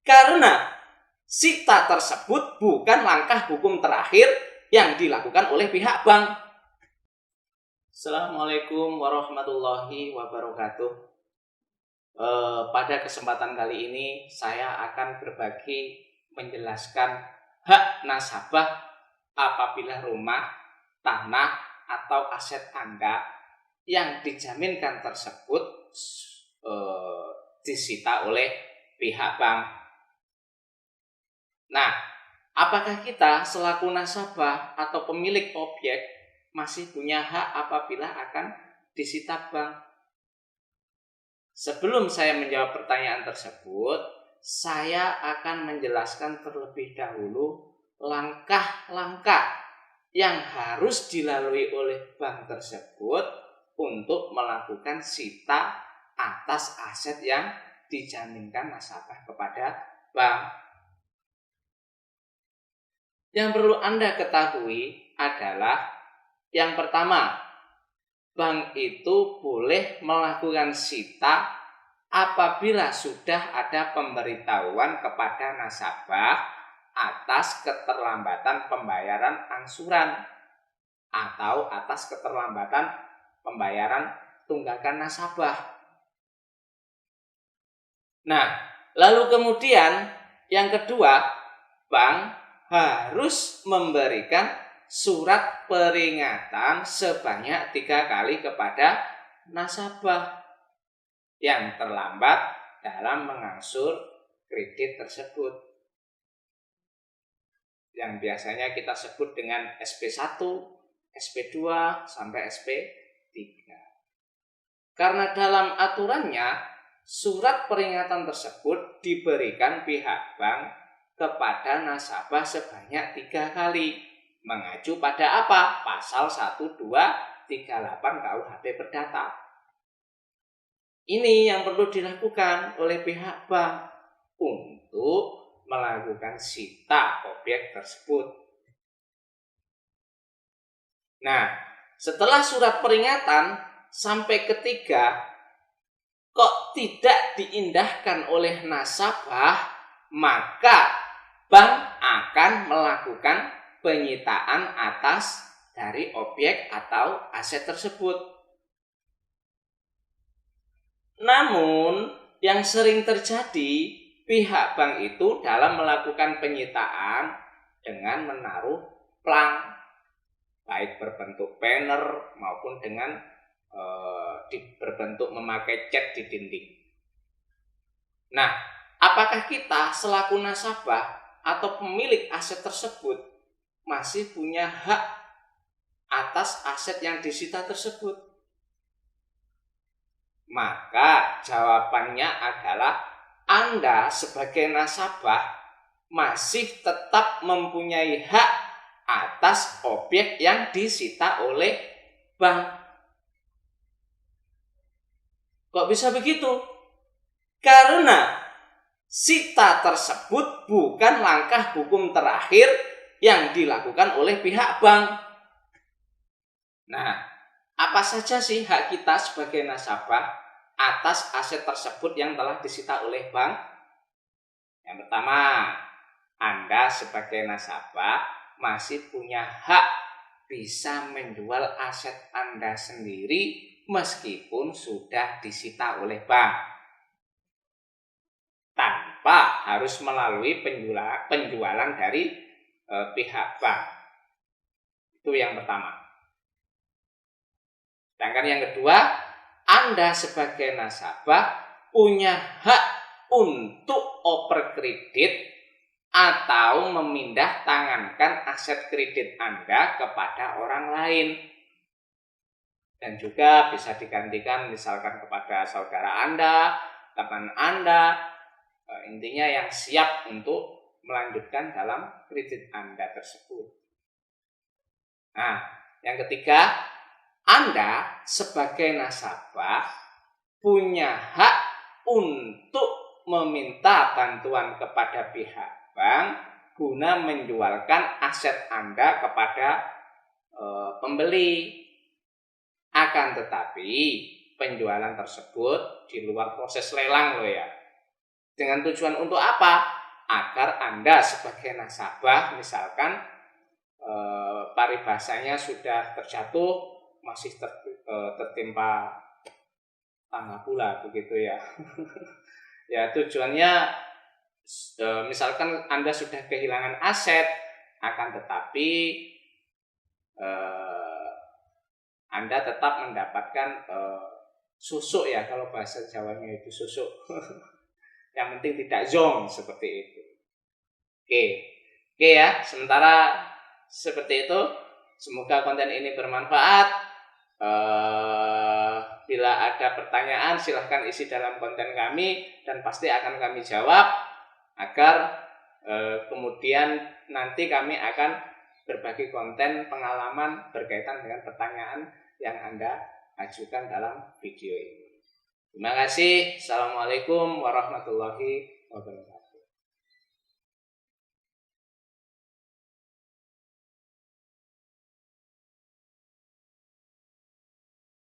Karena sita tersebut bukan langkah hukum terakhir yang dilakukan oleh pihak bank. Assalamualaikum warahmatullahi wabarakatuh. Pada kesempatan kali ini saya akan berbagi menjelaskan hak nasabah apabila rumah, tanah, atau aset Anda yang dijaminkan tersebut disita oleh pihak bank. Nah, apakah kita selaku nasabah atau pemilik objek masih punya hak apabila akan disita bank? Sebelum saya menjawab pertanyaan tersebut, saya akan menjelaskan terlebih dahulu langkah-langkah yang harus dilalui oleh bank tersebut untuk melakukan sita atas aset yang dijaminkan nasabah kepada bank. Yang perlu Anda ketahui adalah yang pertama, bank itu boleh melakukan sita apabila sudah ada pemberitahuan kepada nasabah atas keterlambatan pembayaran angsuran atau atas keterlambatan pembayaran tunggakan nasabah. Nah, lalu kemudian yang kedua, bank harus memberikan surat peringatan sebanyak 3 kali kepada nasabah yang terlambat dalam mengangsur kredit tersebut, yang biasanya kita sebut dengan SP1, SP2, sampai SP3. Karena dalam aturannya, surat peringatan tersebut diberikan pihak bank kepada nasabah sebanyak 3 kali. Mengacu pada apa? Pasal 1238 KUHP Perdata. Ini yang perlu dilakukan oleh pihak bank untuk melakukan sita objek tersebut. Nah, setelah surat peringatan sampai ketiga kok tidak diindahkan oleh nasabah, maka bank akan melakukan penyitaan atas dari objek atau aset tersebut. Namun, yang sering terjadi, pihak bank itu dalam melakukan penyitaan dengan menaruh plang, baik berbentuk banner maupun dengan berbentuk memakai cat di dinding. Nah, apakah kita selaku nasabah atau pemilik aset tersebut masih punya hak atas aset yang disita tersebut? Maka jawabannya adalah Anda sebagai nasabah masih tetap mempunyai hak atas objek yang disita oleh bank. Kok bisa begitu? Karena sita tersebut bukan langkah hukum terakhir yang dilakukan oleh pihak bank. Nah, apa saja sih hak kita sebagai nasabah atas aset tersebut yang telah disita oleh bank? Yang pertama, Anda sebagai nasabah masih punya hak bisa menjual aset Anda sendiri meskipun sudah disita oleh bank, tanpa harus melalui penjualan dari pihak bank. Itu yang pertama. Sedangkan yang kedua, Anda sebagai nasabah punya hak untuk oper kredit atau memindah tangankan aset kredit Anda kepada orang lain. Dan juga bisa digantikan misalkan kepada saudara Anda, teman Anda, intinya yang siap untuk melanjutkan dalam kredit Anda tersebut. Nah, yang ketiga, Anda sebagai nasabah punya hak untuk meminta bantuan kepada pihak bank guna menjualkan aset Anda kepada pembeli. Akan tetapi penjualan tersebut di luar proses lelang loh ya. Dengan tujuan untuk apa? agar Anda sebagai nasabah misalkan paribasanya sudah terjatuh, masih tertimpa tangga pula begitu ya. Ya tujuannya misalkan Anda sudah kehilangan aset, akan tetapi Anda tetap mendapatkan susuk ya, kalau bahasa Jawanya itu susuk. Yang penting tidak zong seperti itu. Oke ya, sementara seperti itu. Semoga konten ini bermanfaat. Bila ada pertanyaan silahkan isi dalam konten kami dan pasti akan kami jawab, agar kemudian nanti kami akan berbagi konten pengalaman berkaitan dengan pertanyaan yang Anda ajukan dalam video ini. Terima kasih. Assalamualaikum warahmatullahi wabarakatuh.